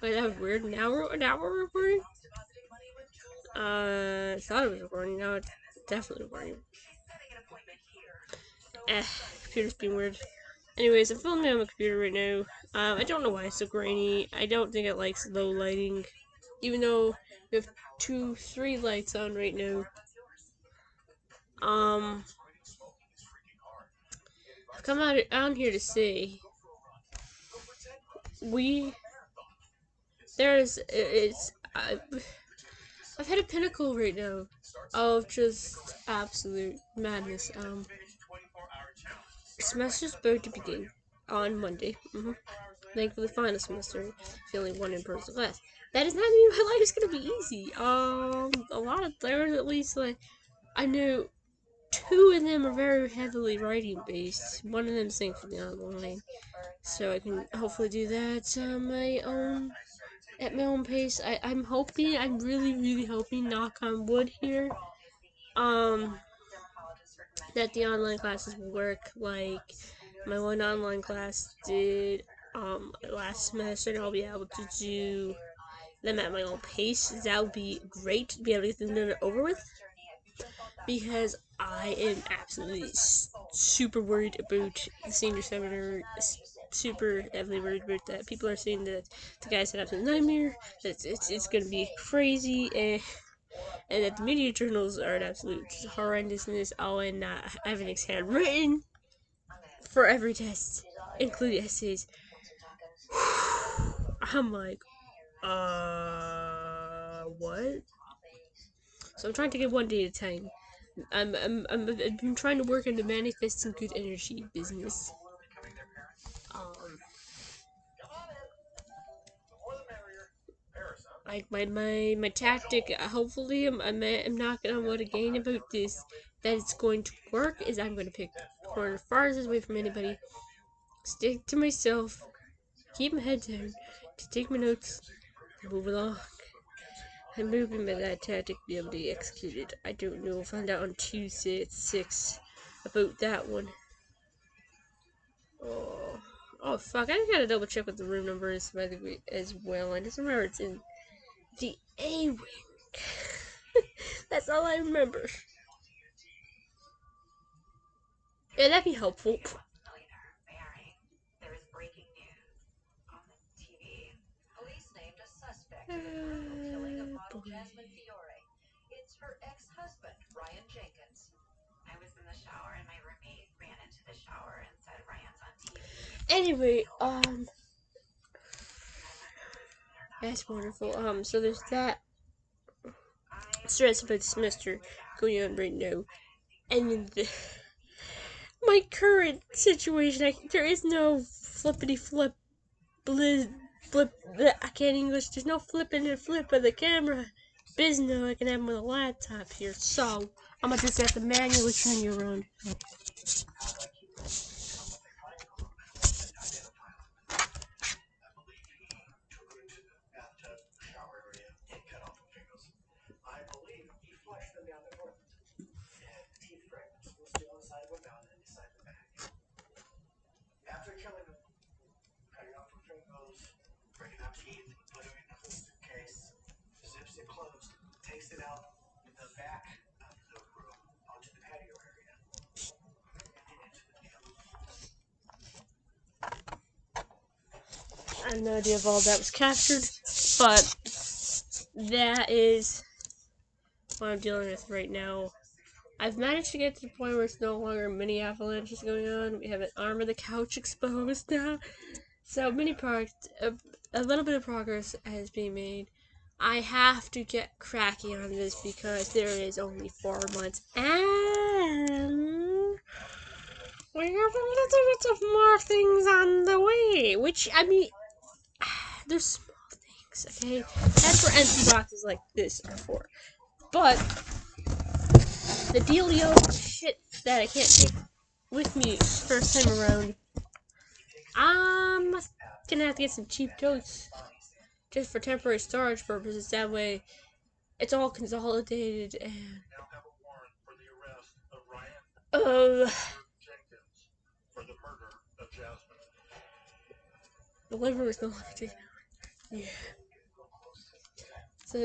Wait, that was weird. Now we're recording? I thought it was recording. Now it's definitely recording. Computer's being weird. Anyways, I'm filming on my computer right now. I don't know why it's so grainy. I don't think it likes low lighting. Even though we have 3 lights on right now. I've come out on here to say I've had a pinnacle right now of just absolute madness. Semester's about to begin on Monday. Thankfully, final semester, feeling one in-person class. That does not mean my life is gonna be easy. A lot of there's at least like I know 2 of them are very heavily writing based. One of them is thankfully online, so I can hopefully do that on my own at my own pace. I'm really hoping, knock on wood here, um, that the online classes will work like my one online class did, last semester, and I'll be able to do them at my own pace. That would be great to be able to get them done over with, because I am absolutely super worried about the senior seminar. Super heavily worried about that. People are saying that the guy's an absolute nightmare. That it's gonna be crazy, and that the media journals are an absolute horrendousness. Oh, and having handwritten for every test, including essays. I'm like, what? So I'm trying to get one day at a time. I'm trying to work on the manifesting good energy business. Um, like my tactic. Hopefully, I'm knocking on wood again about this. That it's going to work. Is I'm going to pick the corner farthest away from anybody. Stick to myself. Keep my head down. To take my notes. Move along. I'm moving by that tactic to be able to execute it. I don't know. I'll find out on Tuesday at 6 about that one. Oh fuck! I just gotta double check what the room number is, by the way, as well. I just remember it's in the A wing. That's all I remember. Yeah, that'd be helpful. Anyway, that's wonderful. So there's that stress about the semester going on right now, and then my current situation. There is no flippity flip, blip. I can't English. There's no flipping and flip of the camera. Business I can have my laptop here, so I'm gonna just have to manually turn you around. I have no idea if all that was captured, but that is what I'm dealing with right now. I've managed to get to the point where it's no longer mini avalanches going on. We have an arm of the couch exposed now. So a little bit of progress has been made. I have to get cracking on this because there is only 4 months, and we have a little bit of more things on the way. Which, I mean, there's small things, okay? That's for empty boxes like this are for. But the dealio shit that I can't take with me first time around, I'm gonna have to get some cheap totes just for temporary storage purposes. That way, it's all consolidated and uh, The living room is no longer taken over. Yeah. So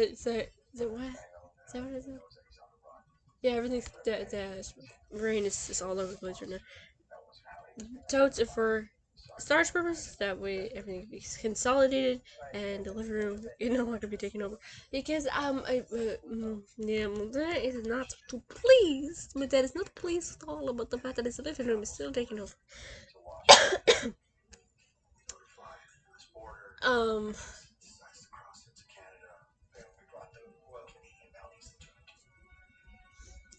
what? Is that what it is? Yeah, everything's rain is just all over the place right now. Totes are for storage purposes. That way, everything can be consolidated, and the living room can no longer be taken over. Because yeah, my dad is not too pleased. My dad is not pleased at all about the fact that his living room is still taken over. um.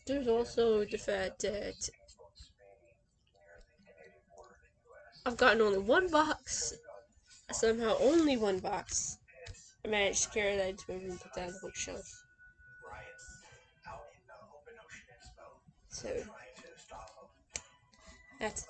There's also the fact that I've gotten only one box. Somehow, only one box. I managed to carry that into my room and put that on the bookshelf. So, that's.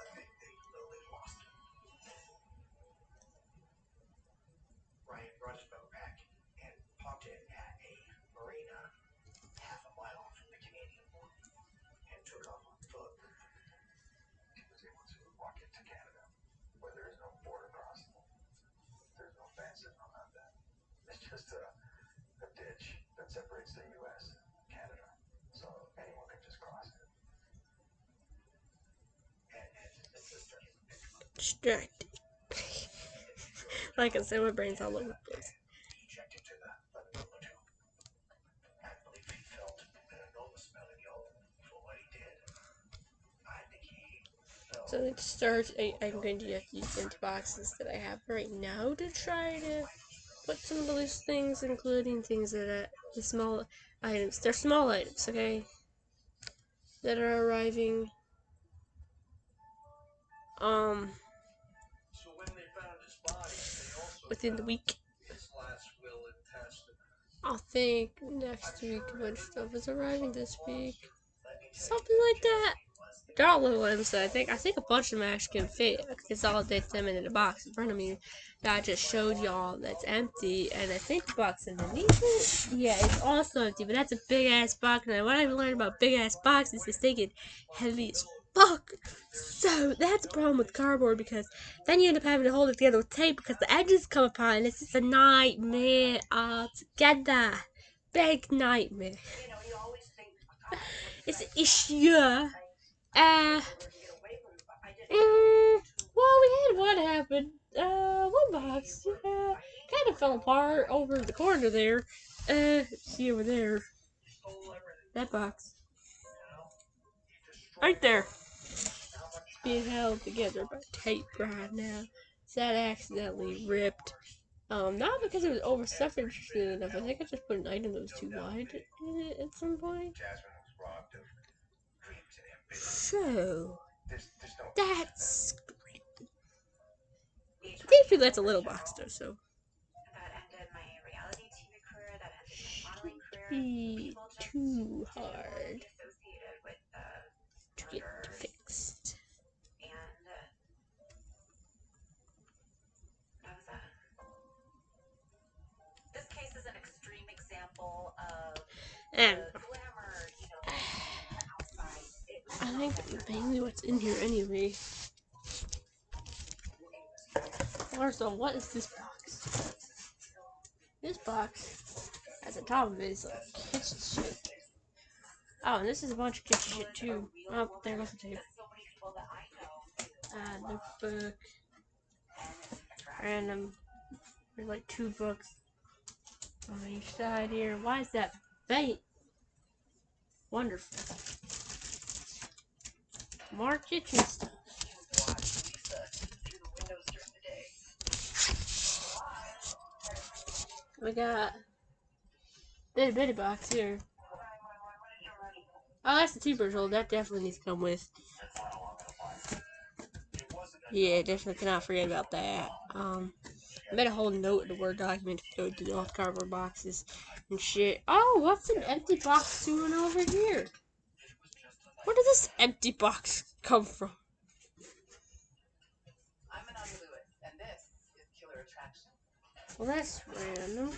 Distracted. Like I said, my brain's all over the place. So to start, I'm going to use these empty boxes that I have right now to try to put some of the loose things, including things that the small items. They're small items, okay? That are arriving. Within the week. I think next week a bunch of stuff is arriving this week. Something like that. They're all little ones, so I think a bunch of them actually can fit. I can consolidate them into the box in front of me that I just showed y'all that's empty, and I think the box underneath it, yeah, it's also empty, but that's a big ass box, and what I've learned about big ass boxes is they get heavy as fuck. So that's a problem with cardboard, because then you end up having to hold it together with tape because the edges come apart, and it's just a nightmare altogether. Big nightmare. It's an issue. Well, we had one happen. One box, kind of fell apart over the corner there. See over there. That box. Right there. Being held together by tape right now. So that accidentally ripped. Not because it was overstuffed enough. I think I just put an item that was too wide in it at some point. So, that's great. Thankfully, that's a little box though, so. Shouldn't be too hard to get fixed. And I think mainly what's in here anyway. Also, what is this box? This box, at the top of it, is like kitchen shit. Oh, and this is a bunch of kitchen shit too. Oh, there goes the tape. Notebook. Random. There's like 2 books on each side here. Why is that bait? Wonderful. More kitchen stuff. We got bitty box here. Oh, that's the T-Bird roll. That definitely needs to come with. Yeah, definitely cannot forget about that. I made a whole note in the Word document to go to all the cardboard boxes and shit. Oh, what's an empty box doing over here? Where did this empty box come from? Well, that's random.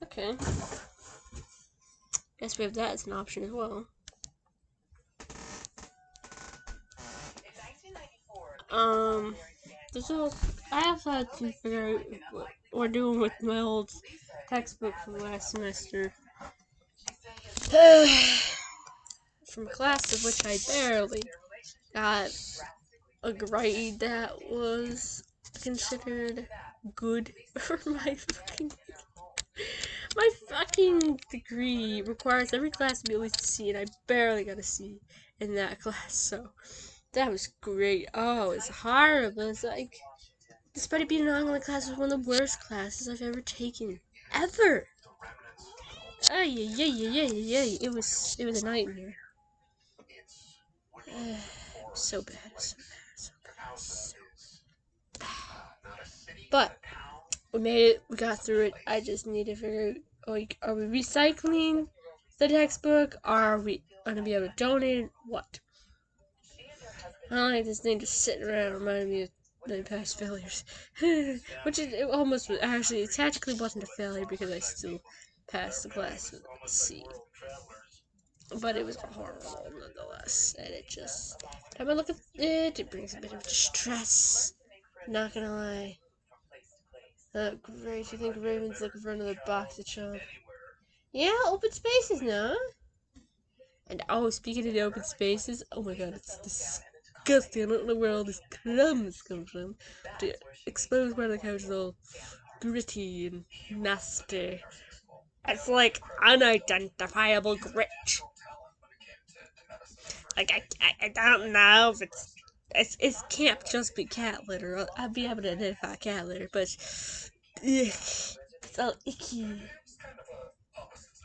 Okay. Guess we have that as an option as well. So I also had to figure out what we're doing with my old textbook from last semester. From a class of which I barely got a grade that was considered good for my fucking degree requires every class to be at least a C, and I barely got a C in that class, so that was great. Oh, it's hard, but it's like, despite it being an online class, it was one of the worst classes I've ever taken. Ever! Ay, yeah, yeah, yeah, yeah, yeah. It was a nightmare. So bad, so bad, so bad, so bad. But we made it. We got through it. I just need to figure out, like, are we recycling the textbook? Are we gonna be able to donate it? What? I don't like this thing just sitting around reminding me of my past failures. Which it almost was. Actually, it technically wasn't a failure because I still passed the class with a C. But it was horrible nonetheless. And it just, every time I look at it, it brings a bit of distress. Not gonna lie. Great, you think Raven's looking for another box to chomp? Yeah, open spaces now. And oh, speaking of the open spaces, oh my god, it's disgusting. I don't know where all this crumbs come from. The exposed part of the couch is all gritty and nasty. It's like unidentifiable grit. Like I don't know if it can't just be cat litter. I'd be able to identify cat litter, but it's all icky.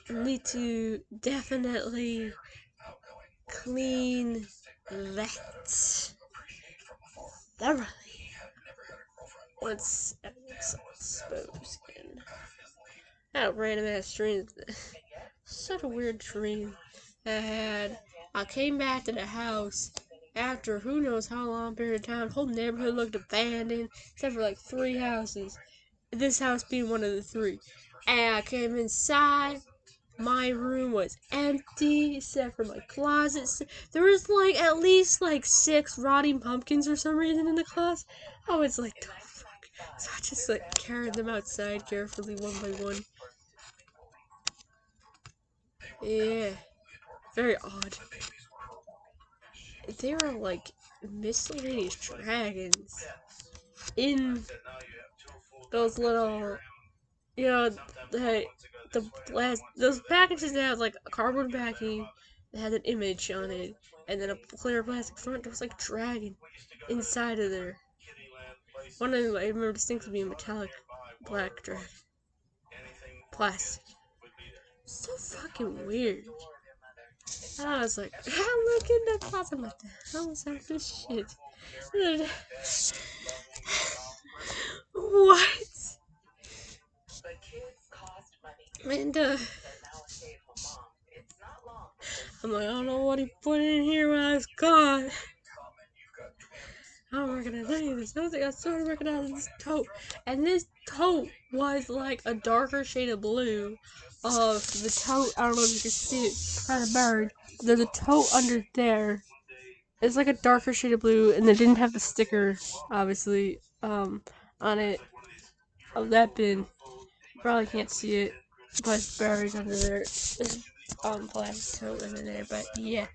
I need to definitely clean that thoroughly once everything's exposed again. That random ass dream. Such a weird dream I had. I came back to the house after who knows how long period of time. The whole neighborhood looked abandoned, except for like 3 houses. This house being one of the 3. And I came inside. My room was empty except for my closets. There was like at least like 6 rotting pumpkins for some reason in the closet. I was like, the fuck? So I just like carried them outside carefully one by one. Yeah, very odd. They were like miscellaneous dragons in those little, you know, those packages that had like a cardboard backing that had an image on it, and then a clear plastic front. There was like a dragon inside of there. One of them I remember distinctly being metallic black dragon, plastic. So fucking weird. I was like, look in the closet. I'm like, the hell is that this shit? What? And I'm like, I don't know what he put in here when I was gone. I don't recognize any of this. I don't think I started recognizing this tote. And this tote was like a darker shade of blue of the tote. I don't know if you can see it. Kind of buried. There's a tote under there. It's like a darker shade of blue, and it didn't have the sticker, obviously, on it of that bin. You probably can't see it, but it's buried under there. There's black tote under there, but yeah.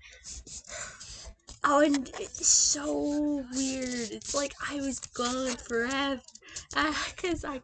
Oh, and it's so weird. It's like I was gone forever. Cause like,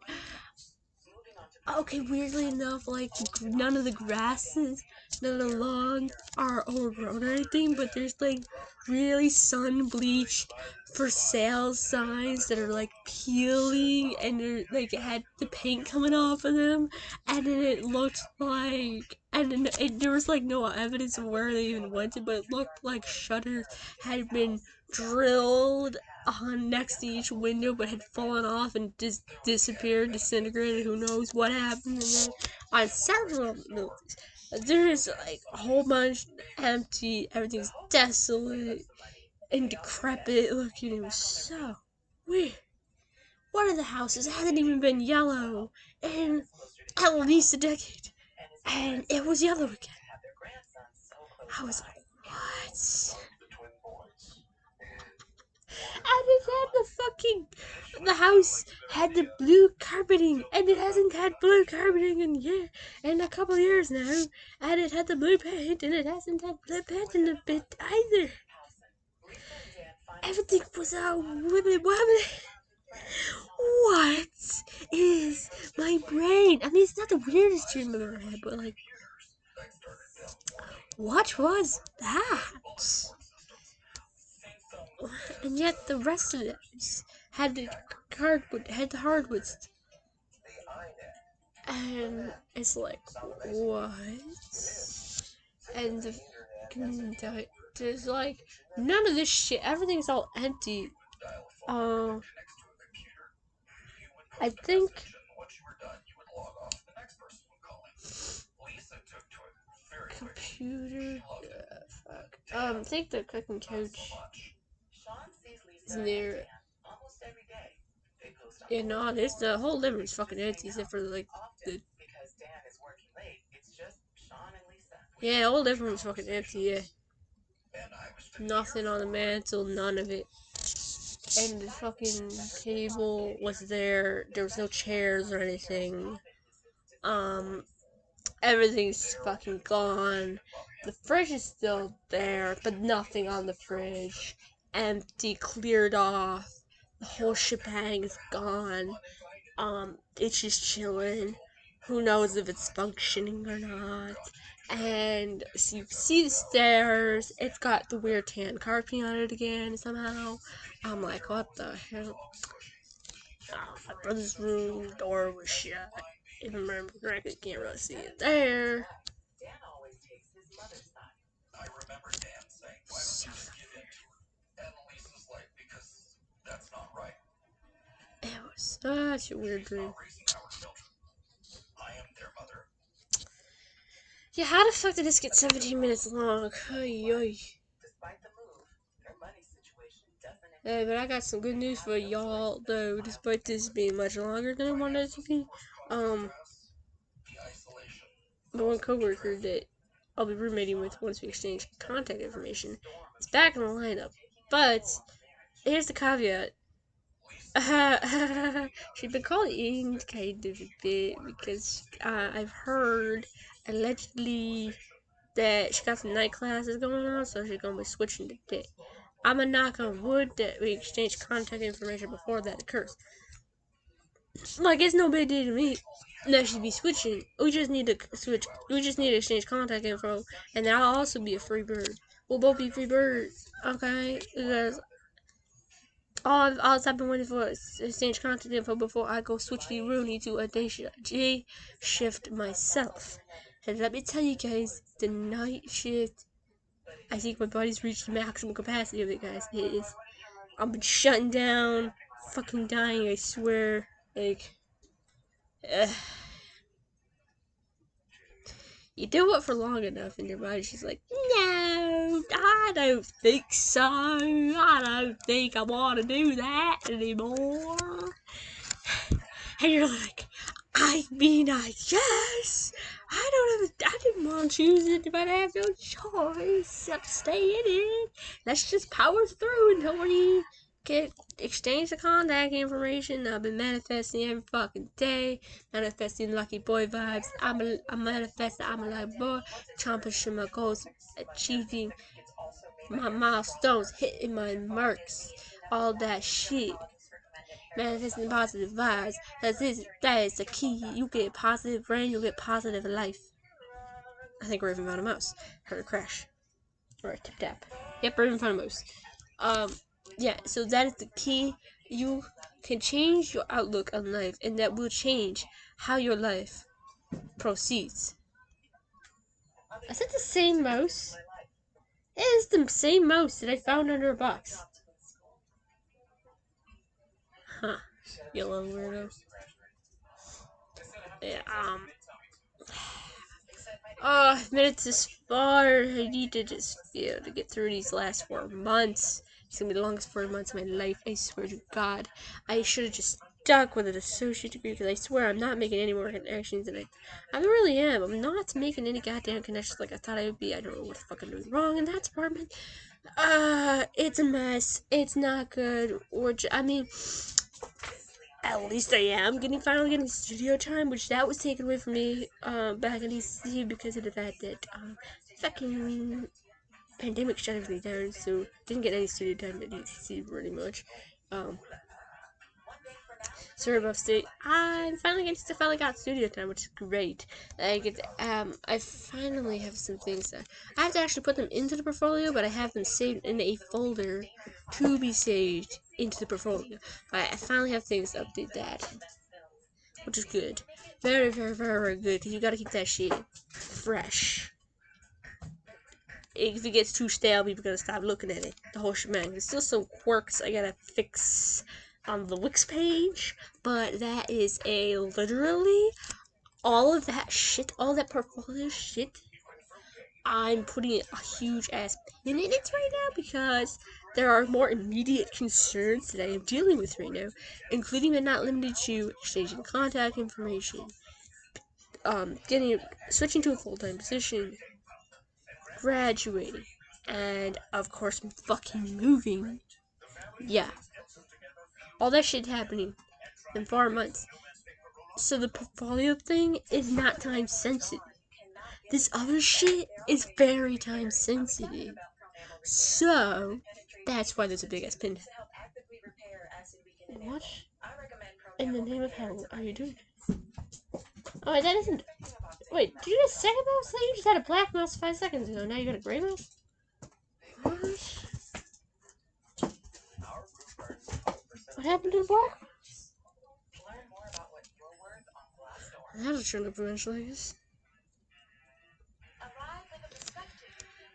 okay, weirdly enough, like none of the grasses, none of the lawns are overgrown or anything, but there's like really sun bleached for sale signs that are like peeling, and they're like it had the paint coming off of them, and then it looked like, and then there was like no evidence of where they even went to, but it looked like shutters had been drilled on next to each window but had fallen off and disappeared, disintegrated, who knows what happened. And then on several buildings, there's like a whole bunch empty, everything's desolate and decrepit looking. It was so weird. One of the houses hadn't even been yellow in at least a decade, and it was yellow again. I was like, what? And it had the the house had the blue carpeting, and it hasn't had blue carpeting in a couple years now, and it had the blue paint, and it hasn't had blue paint in a bit either. Everything was all wibbly wobbly. What is my brain? I mean, it's not the weirdest dream I've ever had, but like, what was that? And yet the rest of it had the hardwoods, and it's like, what? And there's like none of this shit. Everything's all empty. I think computer. Fuck. I think the cooking couch is near. Yeah, no, there's the whole living room's fucking empty except for like the. Yeah, the whole living room's fucking empty. Yeah, nothing on the mantle, none of it. And the fucking table was there. There was no chairs or anything. Everything's fucking gone. The fridge is still there, but nothing on the fridge. Empty, cleared off. The whole shebang is gone. It's just chilling. Who knows if it's functioning or not. And so you see the stairs. It's got the weird tan carpeting on it again somehow. I'm like, what the hell? Oh, my brother's room door was shut. If I remember correctly, can't really see it there. So it was such a weird dream. Yeah, how the fuck did this get 17 minutes long? Hey, but I got some good news for y'all, though, despite this being much longer than I wanted it to be. The one coworker that I'll be roommating with once we exchange contact information is back in the lineup. But here's the caveat. She's been calling kind of a bit because I've heard allegedly that she got some night classes going on, so she's gonna be switching to day. I'm a knock on wood that we exchange contact information before that occurs. Like, it's no big deal to me that she'd be switching. We just need to switch. We just need to exchange contact info, and then I'll also be a free bird. We'll both be free birds, okay? Because all I've been waiting for is exchange contact info before I go switch the Rooney to a day shift myself. And let me tell you guys, the night shift, I think my body's reached the maximum capacity of it, guys. It is. I've been shutting down, fucking dying, I swear. Like, you do it for long enough, and your body's just like, no, I don't think so. I don't think I want to do that anymore. And you're like, I mean, I guess. I didn't want to choose it, but I have no choice except stay in it. Let's just power through until we get exchange the contact information. I've been manifesting every fucking day, manifesting lucky boy vibes. I'm manifesting. I'm a lucky boy, accomplishing my goals, achieving my milestones, hitting my marks, all that shit. Manifesting positive vibes. That is the key. You get positive brain, you get positive life. I think Raven found a mouse. Heard a crash. Or a tip tap. Yep, Raven found a mouse. Yeah, so that is the key. You can change your outlook on life, and that will change how your life proceeds. Is it the same mouse? It is the same mouse that I found under a box. Huh. You little weirdo. Yeah, I've made it this far. I need to just be able to get through these last 4 months. It's gonna be the longest 4 months of my life. I swear to God. I should have just stuck with an associate degree because I swear I'm not making any more connections, and I really am. I'm not making any goddamn connections like I thought I would be. I don't know what the fuck I'm doing wrong in that department. It's a mess. It's not good. I mean, at least I am finally getting studio time, which that was taken away from me back in EC because of the fact that fucking pandemic shut everything down, so didn't get any studio time at EC pretty much. Sorry about state. I finally got studio time, which is great. I finally have some things that I have to actually put them into the portfolio, but I have them saved in a folder to be saved into the portfolio. But I finally have things to update that, which is good. Very, very, very, very good, because you gotta keep that shit fresh. If it gets too stale, people gotta stop looking at it. The whole shebang. There's still some quirks I gotta fix on the Wix page, but that is literally all of that shit, all that portfolio shit. I'm putting a huge ass pin in it right now because there are more immediate concerns that I am dealing with right now, including but not limited to exchanging contact information, switching to a full-time position, graduating, and of course fucking moving. Yeah, all that shit happening in 4 months. So the portfolio thing is not time sensitive. This other shit is very time sensitive. So that's why there's a big ass pin. What in the name of hell are you doing? Oh, that isn't. Wait, did you get a second mouse? You just had a black mouse 5 seconds ago. Now you got a gray mouse? What? What happened to the black? That'll turn up eventually, I guess.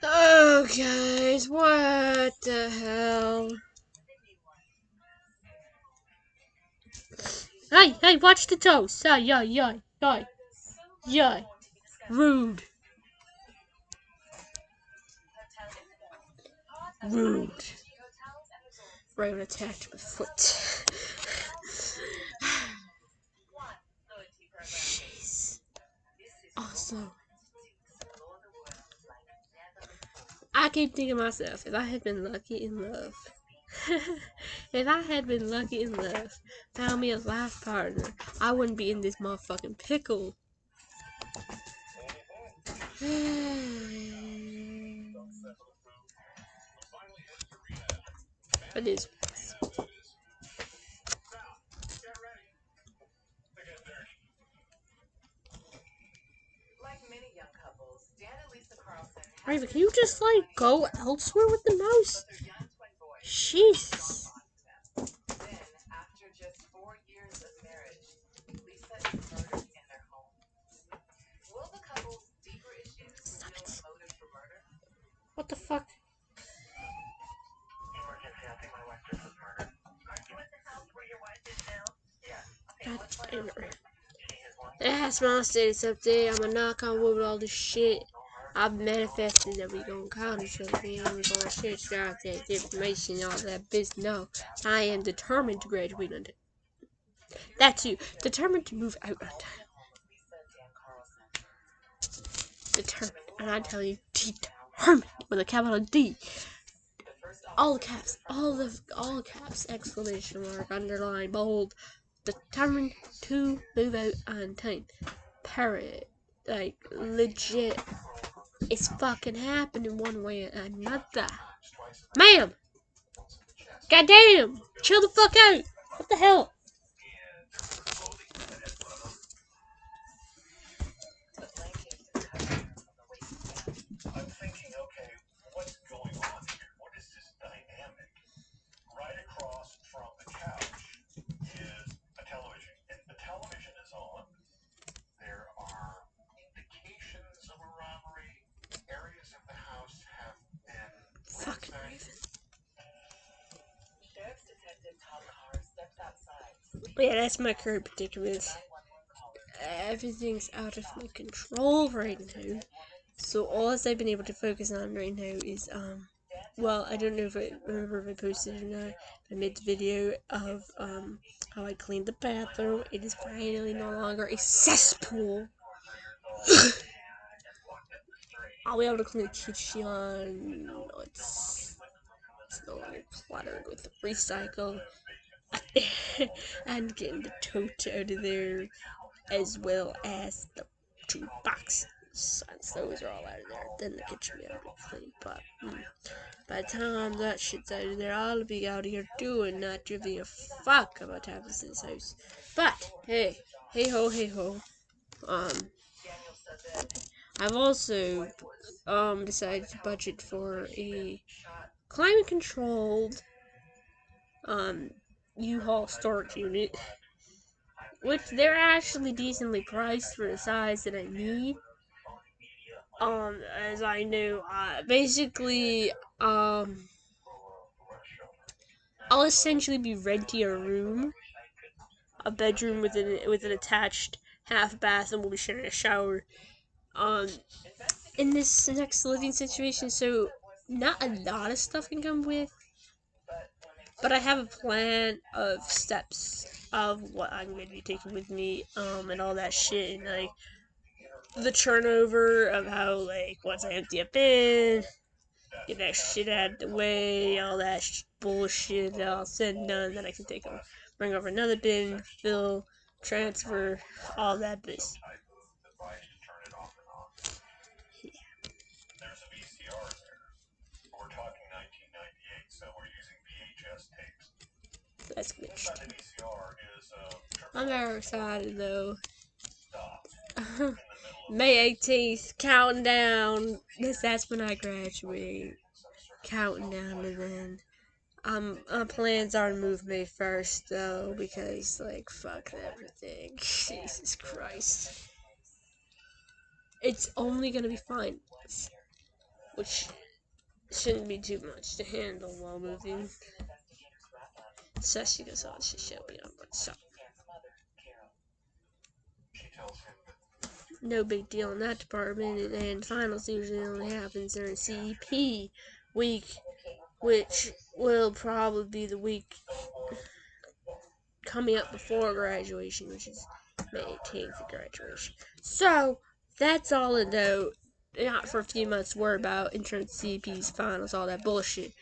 Oh, guys, what the hell? Hey, watch the toes. Yay. Rude. Raven attacked my foot. Jeez. Also, I keep thinking to myself, if I had been lucky in love, found me a life partner, I wouldn't be in this motherfucking pickle. It is. Raven, can you just like go elsewhere with the mouse? Jesus. What the fuck? God damn it. That's my status update. I'ma knock on wood with all this shit. I've manifested that we gonna count something and we gonna share out that information and all that business. No, I am determined to graduate on time. That too. Determined to move out on time. Determined. And I tell you, determined with a capital D. All caps, all caps, exclamation mark, underline, bold, determined to move out on time. Period. Like, legit. It's fucking happening one way or another. Ma'am! Goddamn! Chill the fuck out! What the hell? Fucking Raven. Yeah, that's my current predicament. Everything's out of my control right now. So all I've been able to focus on right now is well, I don't know if I remember if I posted it or not. I made the video of how I cleaned the bathroom. It is finally no longer a cesspool. I'll be able to clean the kitchen. It's no longer cluttered with recycle. And getting the tote out of there, as well as the 2 boxes. Since those are all out of there, then the kitchen will be clean. But by the time that shit's out of there, I'll be out here doing, not giving a fuck about having this house. But hey, hey ho, hey ho. I've also decided to budget for a climate controlled U-Haul storage unit, which they're actually decently priced for the size that I need. As I know, basically, I'll essentially be renting a room, a bedroom with an attached half bath, and we'll be sharing a shower. In this next living situation, so not a lot of stuff can come with, but I have a plan of steps of what I'm going to be taking with me, and all that shit, and like the turnover of how, like, once I empty a bin, get that shit out of the way, all that bullshit all said and done, then I can bring over another bin, fill, transfer, all that business. That's glitched. I'm very excited though. May 18th, counting down, because that's when I graduate. Counting down, and then my plans are to move May 1st though, because like fuck everything. Jesus Christ. It's only gonna be fine, which shouldn't be too much to handle while moving. Especially because all this shit will be on myself. No big deal in that department, and finals usually only happens during CEP week, which will probably be the week coming up before graduation, which is May 18th for graduation. So, that's all a note. Not for a few months to worry about entrance, CEPs, finals, all that bullshit.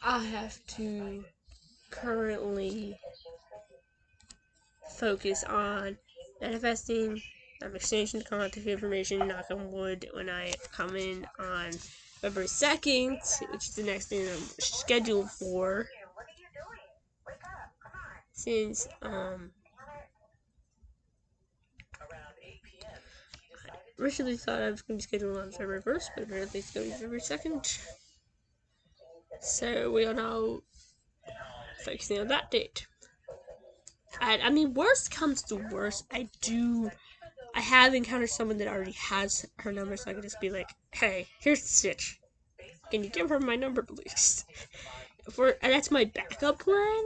I have to currently focus on manifesting. I'm exchanging contact information, knock on wood, when I come in on February 2nd, which is the next thing I'm scheduled for. Since, I originally thought I was going to be scheduled on February 1st, but apparently it's going to be February 2nd. So we are now focusing on that date. I mean, worst comes to worst, I have encountered someone that already has her number, so I can just be like, hey, here's the stitch. Can you give her my number, please? And that's my backup plan.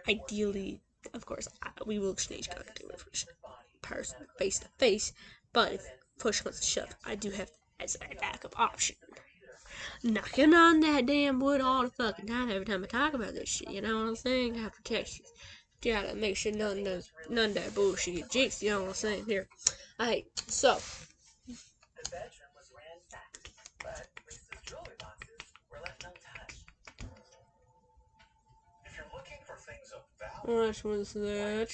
Ideally, of course, we will exchange contact information, face to face. But if push comes to shove, I do have as a backup option. Knocking on that damn wood all the fucking time every time I talk about this shit. You know what I'm saying? I have to protect you. Gotta make sure none of that bullshit get jinxed. You know what I'm saying? Here. Alright, so. Which was that?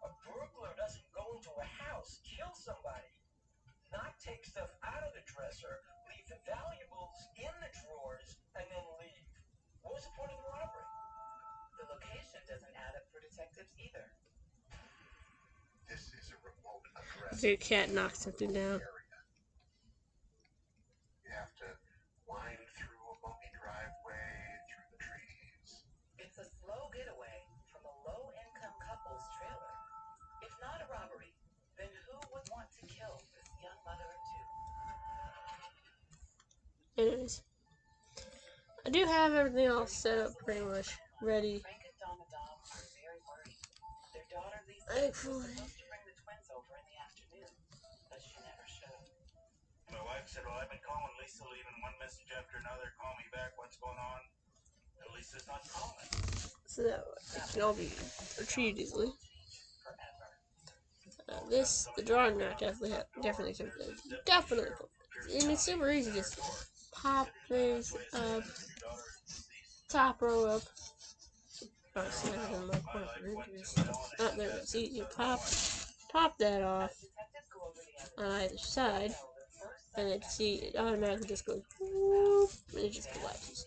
A burglar doesn't go into a house, kill somebody, not take stuff out of the dresser, leave the valuables in the drawers, and then leave. What was the point of the robbery? The location doesn't add up for detectives either. This is a remote address. Your cat knocked something down. You have to wind through a bumpy driveway, through the trees. It's a slow getaway from a low-income couple's trailer. If not a robbery, then who would want to kill this young mother of two? Anyways, I do have everything all set up pretty much ready. Frank and Donna Dom are very worried. Their daughter Lisa was supposed to bring the twins over in the afternoon, but she never showed. My wife said, well, I've been calling Lisa, leaving one message after another. Call me back, what's going on? And Lisa's not calling. So that can all be retrieved easily. The drawing rack definitely something. Definitely. And it's super easy. Just pop this up, top row up. Oh, see, I didn't like one of this. Oh, there it is. See, you pop that off on either side, and then see, it automatically just goes whoop, and it just collapses.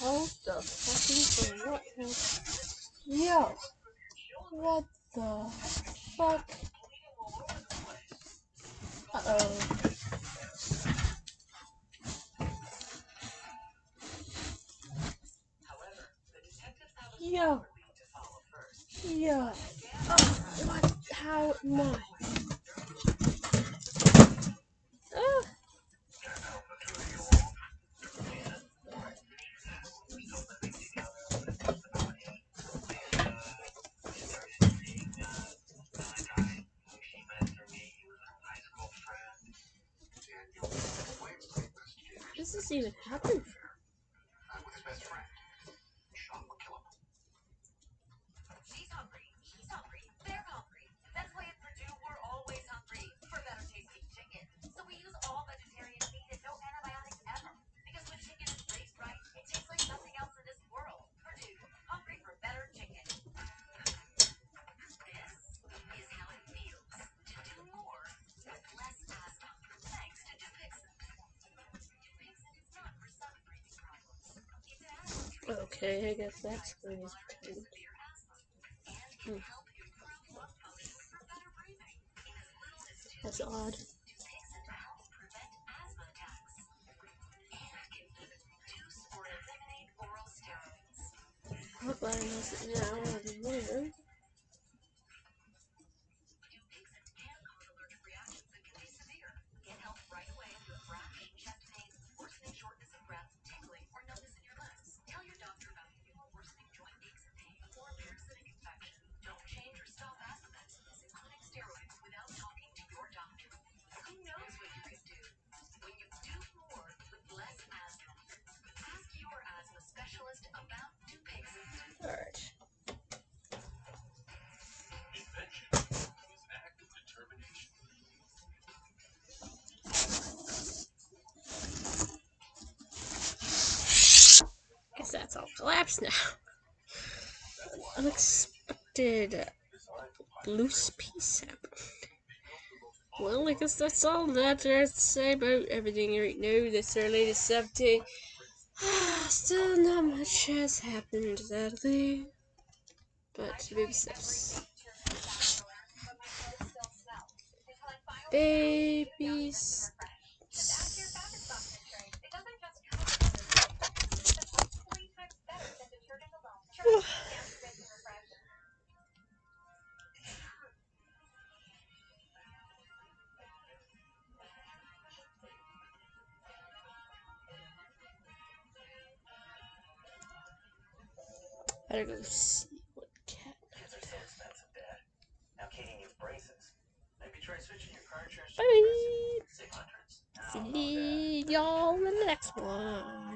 Hold the fucking for what? Yo, what the fuck? Uh-oh. Yo. Yo. Oh, what? How? No. Ah. This is even happening. Okay, I guess that's pretty pretend. That's odd. I'm glad I knows it now rather than later. Alright. Guess that's all collapsed now. Unexpected loose piece happened. Well, I guess that's all that there is to say about everything right now. This is our latest update. Still not much has happened, sadly. But baby steps. Baby steps. Better go see what cat. Bye. See y'all in the next one.